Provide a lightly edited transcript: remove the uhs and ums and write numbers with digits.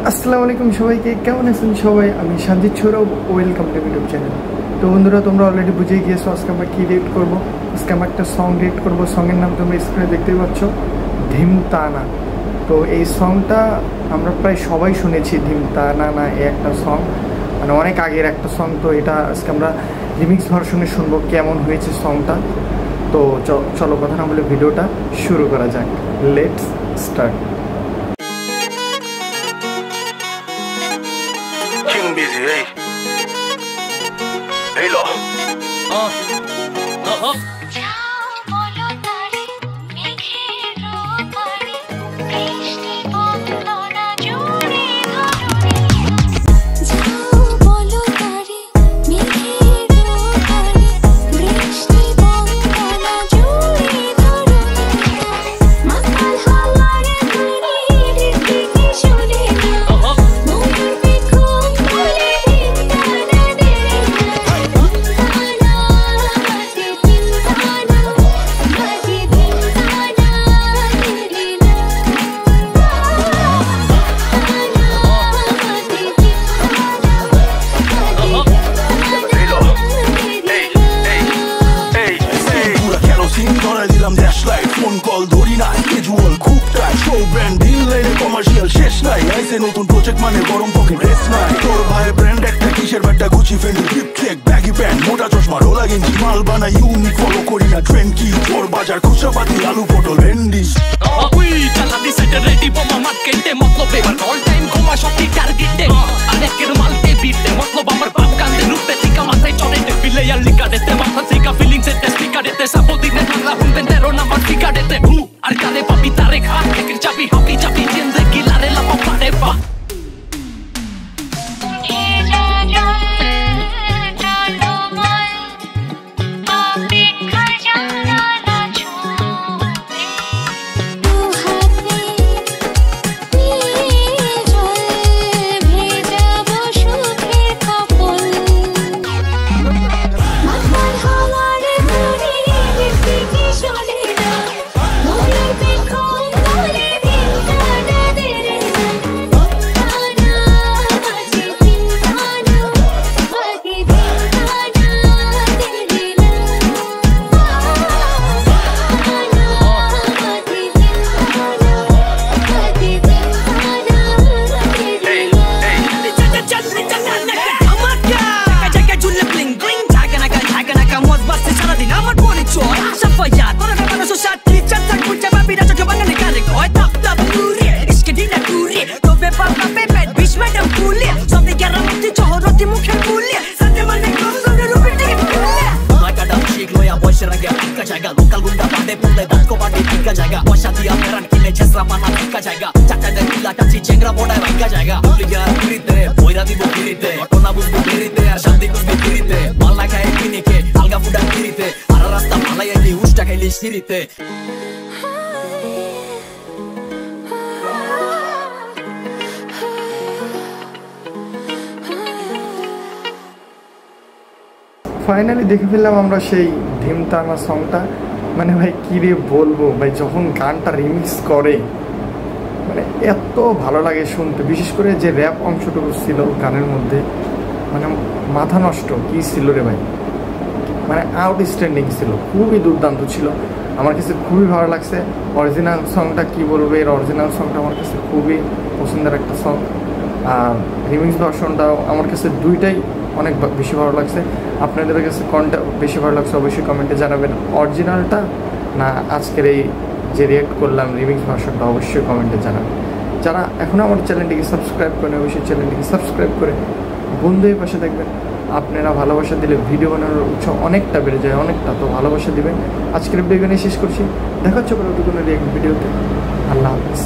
আসসালামু আলাইকুম সবাইকে, কেমন আছেন সবাই? আমি Sanjit Sourav, welcome to YouTube channel. তো বন্ধুরা, তোমরা অলরেডি বুঝেই গিয়েছো আজকে আমরা কী রিয়েক্ট করবো। আজকে আমরা একটা সং রিয়েক্ট করবো। সঙের নাম তোমরা স্ক্রিনে দেখতেই পাচ্ছ, ধিমতানা। তো এই সংটা আমরা প্রায় সবাই শুনেছি, ধিমতানা না এই একটা সং, মানে অনেক আগের একটা সং। তো এটা আজকে আমরা রিমিক্স ভার্সনে শুনবো কেমন হয়েছে সংটা। তো চলো কথা না বলে ভিডিওটা শুরু করা যাক। Let's start. Busy, hey. Hey, lo. নতুন প্রজেক্ট মানে গরম পকে রেস নাই। তোর ভাই ব্র্যান্ড একটা কিসের ব্যাটটা Gucci Fendi hip check baggy pant মোটা চশমা রোলা গেঞ্জি মাল বানা ইউনিক ফলো করি না ট্রেন্ড কি তোর বাজার খুচরা পাতি আলু পটল ভেন্ডি উই চালাতি সেটা রেডি বোমা মার্কেটে মতলব এবার অল টাইম কোমা শক্তি টার্গেটে অনেকের মালতে বিটে মতলব আমার বাপ কান্দে রূপে ঠিকা মাথায় চড়ে বিলে আর লিকা দিতে মাথা থেকে ফিলিংস এতে স্পিকার দিতে সাপোর্টিনে বাংলা হুনবেন তেরো নাম্বার ফিকা দিতে হু আর কালে পাবি তারে ঘাট থেকে চাবি হাবি চাবি জিন্দেগি লারে লাপা পারে বা লোকাল গুন্ডা বাদে পুলে দাঁতকো বাড়ি টিকা জায়গা পয়সা দিয়া মেরান কিনে ছেসরা পানা টিকা জায়গা চাচা দেন কিলা টাচি চেংরা বড়ায় ভাঙ্গা জায়গা লিগা ফিরিতে বইরা দিব ফিরিতে ঘটনা বুঝবো ফিরিতে আর শান্তি বুঝবি ফিরিতে মাল্লা খায় কিনিকে আলগা ফুডা ফিরিতে আর রাস্তা মালাই আইলি উষ্টা খাইলি সিরিতে ফাইনালি দেখে ফেললাম আমরা সেই ধিমতানা সংটা। মানে ভাই কী রে বলবো ভাই, যখন গানটা রিমিক্স করে মানে এত ভালো লাগে শুনতে। বিশেষ করে যে র্যাপ অংশটুকু ছিল গানের মধ্যে, মানে মাথা নষ্ট কী ছিল রে ভাই, মানে আউটস্ট্যান্ডিং ছিল, খুবই দুর্দান্ত ছিল। আমার কাছে খুবই ভালো লাগছে। অরিজিনাল সংটা কি বলবো, এর অরিজিনাল সংটা আমার কাছে খুবই পছন্দের একটা সং। আর রিমিক্স ভার্সনটাও আমার কাছে দুইটাই অনেক বেশি ভালো লাগছে। আপনাদের কাছে কোনটা বেশি ভালো লাগছে অবশ্যই কমেন্টে জানাবেন, অরিজিনালটা না আজকের এই যে রিয়েক্ট করলাম রিমিক্স ভার্সনটা, অবশ্যই কমেন্টে জানাবেন। যারা এখনও আমার চ্যানেলটিকে সাবস্ক্রাইব করেন অবশ্যই চ্যানেলটিকে সাবস্ক্রাইব করে বন্ধুদের পাশে দেখবেন। আপনারা ভালোবাসা দিলে ভিডিও বানানোর উৎসাহ অনেকটা বেড়ে যায়, অনেকটা। তো ভালোবাসা দিবেন। আজকের ভিডিও এখানে শেষ করছি, দেখা হচ্ছে পরবর্তী কোনো রিয়েক্ট ভিডিওতে। আল্লাহ হাফিজ।